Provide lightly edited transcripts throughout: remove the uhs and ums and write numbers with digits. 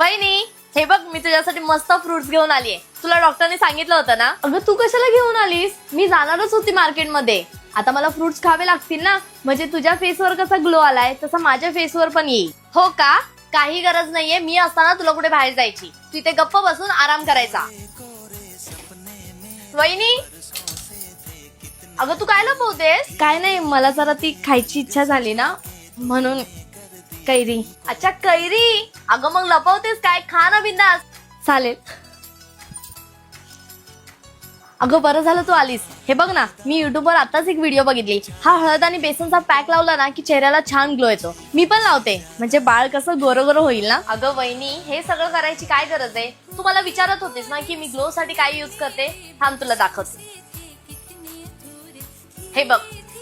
वहिनी, हे बघ मी तुझ्यासाठी मस्त फ्रुट्स घेऊन आलीये. तुला डॉक्टरने सांगितलं होतं ना? अगं तू कशाला घेऊन आलीस? मी जाणारच होती मार्केटमध्ये. आता मला फ्रुट्स खावे लागतील ना, म्हणजे तुझ्या फेसवर कसा ग्लो आलाय तसा माझ्या फेसवर पण येईल. हो का? काही गरज नाहीये. मी असताना तुला कुठे बाहेर जायची. तिथे गप्प बसून आराम करायचा. वहिनी, अगं तू काय लपवतेस? काय नाही, मला जरा ती खायची इच्छा झाली ना म्हणून. कैरी. अच्छा कैरी. अगं मग लपवतेस काय? खा ना बिंदास. चालेल. अगं बरं झालं तू आलीस. हे बघ ना, मी युट्यूबवर आताच एक व्हिडिओ बघितली. हा हळद आणि बेसनचा पॅक लावला ना की चेहऱ्याला छान ग्लो येतो. मी पण लावते, म्हणजे बाळ कसं गोरं गोरं होईल ना. अगं वहिनी, हे सगळं करायची काय गरज आहे? तू मला विचारत होतीस ना की मी ग्लो साठी काय यूज करते. थांब तुला दाखवते. हे बघ,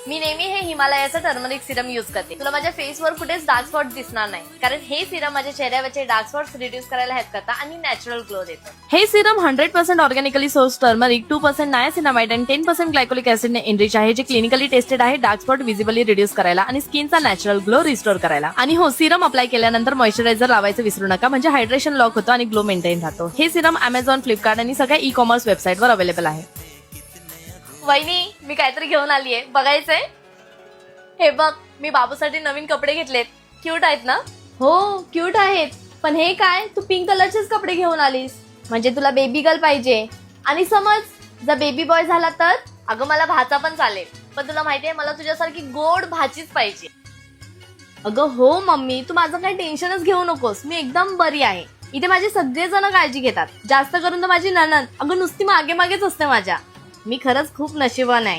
मी नेहमी हे हिमालयाचं टर्मरिक सिरम यूज करते. तुला माझ्या फेसवर कुठेच डार्क स्पॉट दिसणार नाही, कारण हे सिरम माझ्या चेहऱ्यावरचे डार्क स्पॉट्स रिड्यूस करायला हेल्प करतात आणि नॅचरल ग्लो देतं. हे Serum 100% organically source turmeric, 2% niacinamide आणि 10% ग्लायकोलिक ऍसिडने एनरिच आहे, जे क्लिनिकली टेस्टेड आहे डार्क स्पॉट विजिबली रिड्यूस करायला आणि स्किनचा नॅचरल ग्लो रिस्टोर करायला. आणि हो, सिरम अप्लाय केल्यानंतर मॉइश्चरायझर लावायचं विसरू नका, म्हणजे हायड्रेशन लॉक होतं आणि ग्लो मेंटेन राहतो. हे सिरम अमेझॉन, फ्लिपकार्ट आणि सगळ्या ई कॉमर्स वेबसाईटवर अवेलेबल आहे. वहिनी, मी काहीतरी घेऊन आलीये, बघायचंय? हे बघ, मी बाबूसाठी नवीन कपडे घेतलेत. क्यूट आहेत ना? हो क्यूट आहेत, पण हे काय, तू पिंक कलरचेच कपडे घेऊन आलीस, म्हणजे तुला बेबी गर्ल पाहिजे. आणि समज जर बेबी बॉय झाला तर? अगं मला भाचा पण चालेल, पण तुला माहितीये मला तुझ्यासारखी गोड भाचीच पाहिजे. अगं हो मम्मी, तू माझं काही टेन्शनच घेऊ नकोस, मी एकदम बरी आहे. इथे माझे सगळेजण काळजी घेतात, जास्त करून तर माझी नणंद. अगं नुसती मागे मागेच असते माझ्या. मी खरंच खूप नशिबान आहे.